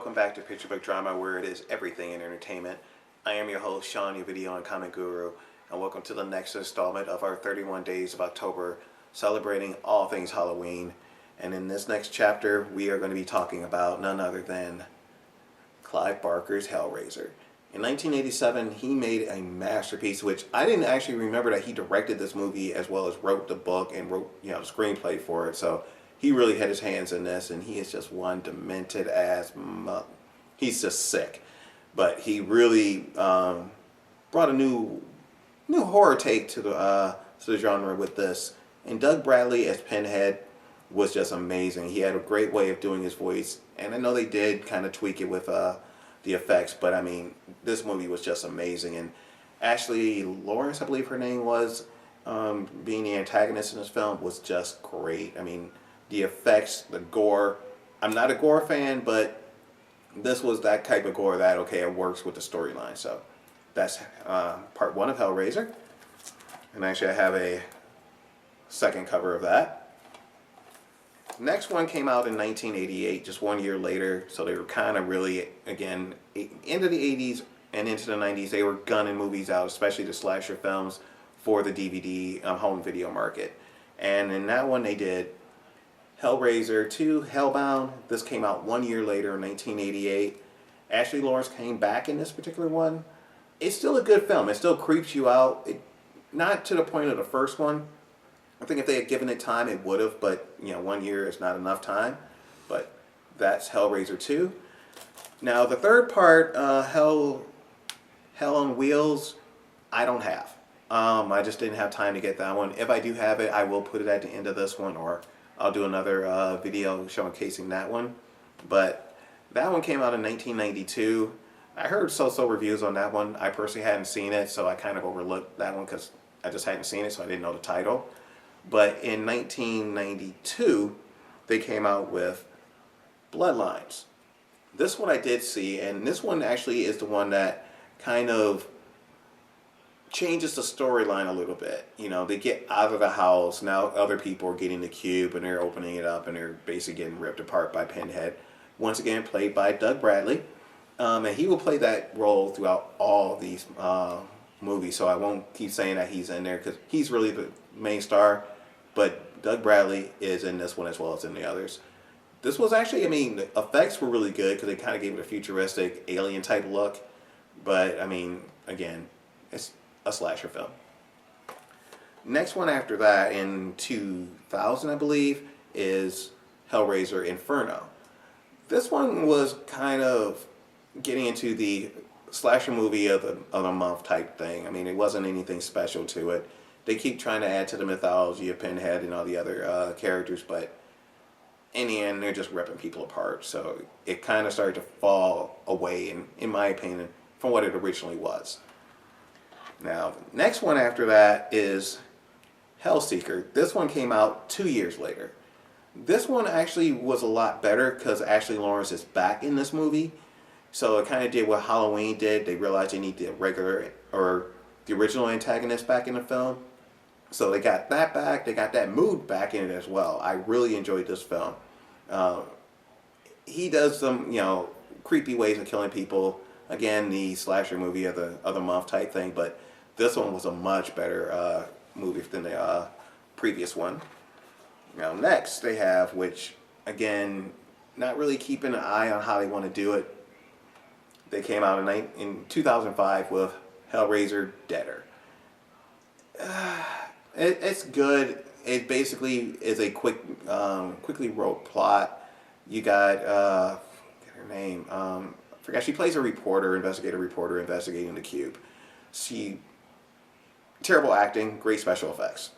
welcome back to Picture Book Drama, where it is everything in entertainment. I am your host, Sean, your video and comic guru, and welcome to the next installment of our 31 Days of October, celebrating all things Halloween. And in this next chapter, we are going to be talking about none other than Clive Barker's Hellraiser. In 1987, he made a masterpiece, which I didn't actually remember that he directed this movie as well as wrote the book and wrote, the screenplay for it. So he really had his hands in this, and he is just one demented ass. He's just sick, but he really brought a new horror take to the genre with this. And Doug Bradley as Pinhead was just amazing. He had a great way of doing his voice, and I know they did kind of tweak it with the effects, but I mean, this movie was just amazing. And Ashley Lawrence, I believe her name was, being the antagonist in this film was just great. I mean, the effects, the gore. I'm not a gore fan, but this was that type of gore that, okay, it works with the storyline. So that's part one of Hellraiser. And actually I have a second cover of that. Next one came out in 1988, just 1 year later. So they were kind of really, again, into the 80s and into the 90s, they were gunning movies out, especially the slasher films, for the DVD home video market. And in that one they did Hellraiser 2, Hellbound. This came out 1 year later in 1988. Ashley Lawrence came back in this particular one. It's still a good film. It still creeps you out. Not to the point of the first one. I think if they had given it time, it would have, but 1 year is not enough time. But that's Hellraiser 2. Now the third part, Hell on Wheels, I don't have. I just didn't have time to get that one. If I do have it, I will put it at the end of this one, or I'll do another video showcasing that one. But that one came out in 1992. I heard so-so reviews on that one. I personally hadn't seen it, so I kind of overlooked that one because I just hadn't seen it, so I didn't know the title. But in 1992, they came out with Bloodlines. This one I did see, and this one actually is the one that kind of changes the storyline a little bit. They get out of the house. Now other people are getting the cube, and they're opening it up, and they're basically getting ripped apart by Pinhead. Once again, played by Doug Bradley. And he will play that role throughout all these movies, so I won't keep saying that he's in there because he's really the main star, but Doug Bradley is in this one as well as in the others. This was actually, the effects were really good because they kind of gave it a futuristic alien type look, but again, it's a slasher film. Next one after that in 2000, I believe, is Hellraiser Inferno. This one was kind of getting into the slasher movie of the month type thing. It wasn't anything special to it. They keep trying to add to the mythology of Pinhead and all the other characters, but in the end, they're just ripping people apart. So it kind of started to fall away, in my opinion, from what it originally was. Now, the next one after that is Hellseeker. This one came out 2 years later. This one actually was a lot better because Ashley Lawrence is back in this movie. So it kind of did what Halloween did. They realized they need the original antagonist back in the film. So they got that back. They got that mood back in it as well. I really enjoyed this film. He does some, creepy ways of killing people. Again, the slasher movie of the month type thing. But this one was a much better movie than the previous one. Now next they have, which again, not really keeping an eye on how they want to do it. They came out in 2005 with Hellraiser Deader. It's good. It basically is a quickly wrote plot. You got, get her name, I forgot. She plays a investigator reporter investigating the cube. Terrible acting, great special effects.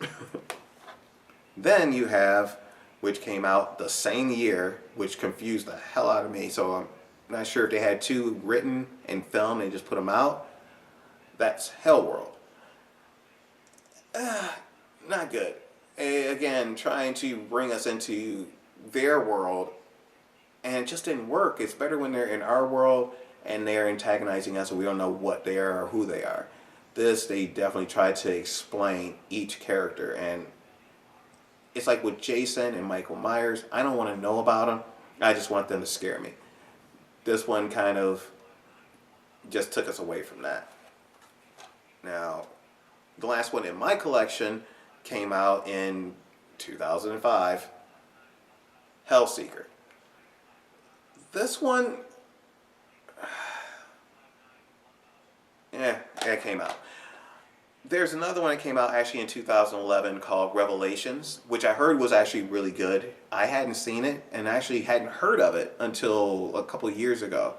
Then you have, which came out the same year, which confused the hell out of me. So I'm not sure if they had two written and filmed and just put them out. That's Hellworld. Not good. Again, trying to bring us into their world, and it just didn't work. It's better when they're in our world and they're antagonizing us and we don't know what they are or who they are. This, they definitely tried to explain each character, and it's like with Jason and Michael Myers, I don't want to know about them. I just want them to scare me. this one kind of just took us away from that. Now, the last one in my collection came out in 2005, Hellseeker. This one, it came out. There's another one that came out actually in 2011 called Revelations, which I heard was actually really good. I hadn't seen it and actually hadn't heard of it until a couple of years ago.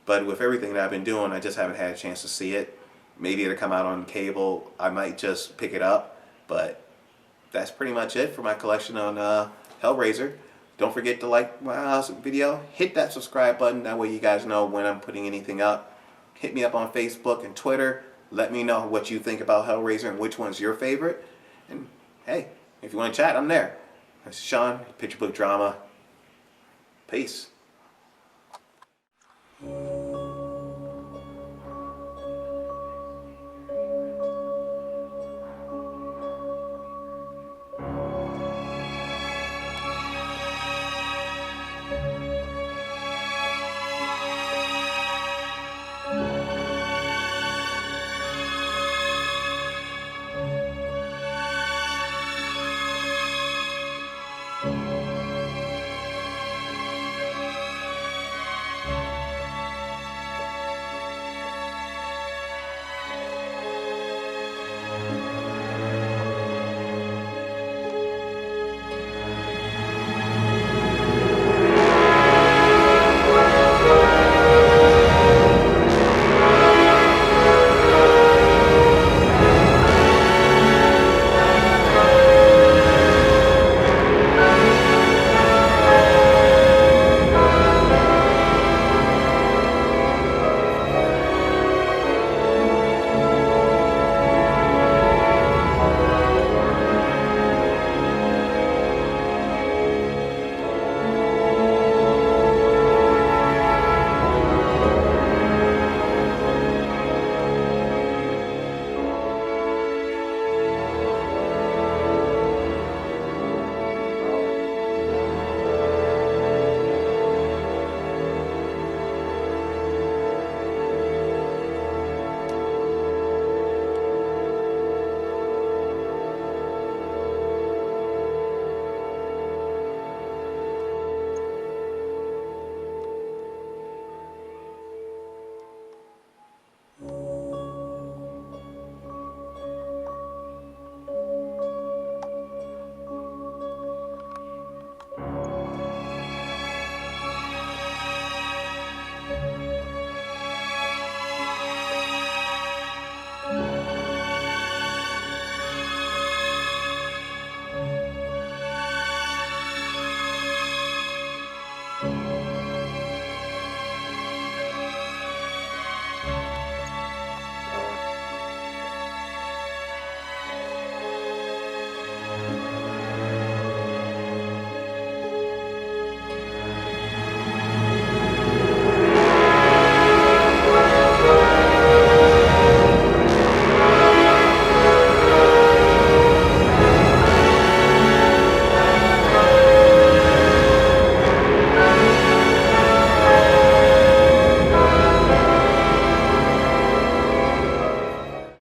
But with everything that I've been doing, I just haven't had a chance to see it. Maybe it'll come out on cable. I might just pick it up. But that's pretty much it for my collection on Hellraiser. Don't forget to like my video. Hit that subscribe button. That way you guys know when I'm putting anything up. Hit me up on Facebook and Twitter. Let me know what you think about Hellraiser and which one's your favorite. And hey, if you want to chat, I'm there. This is Sean, Picture Book Drama. Peace.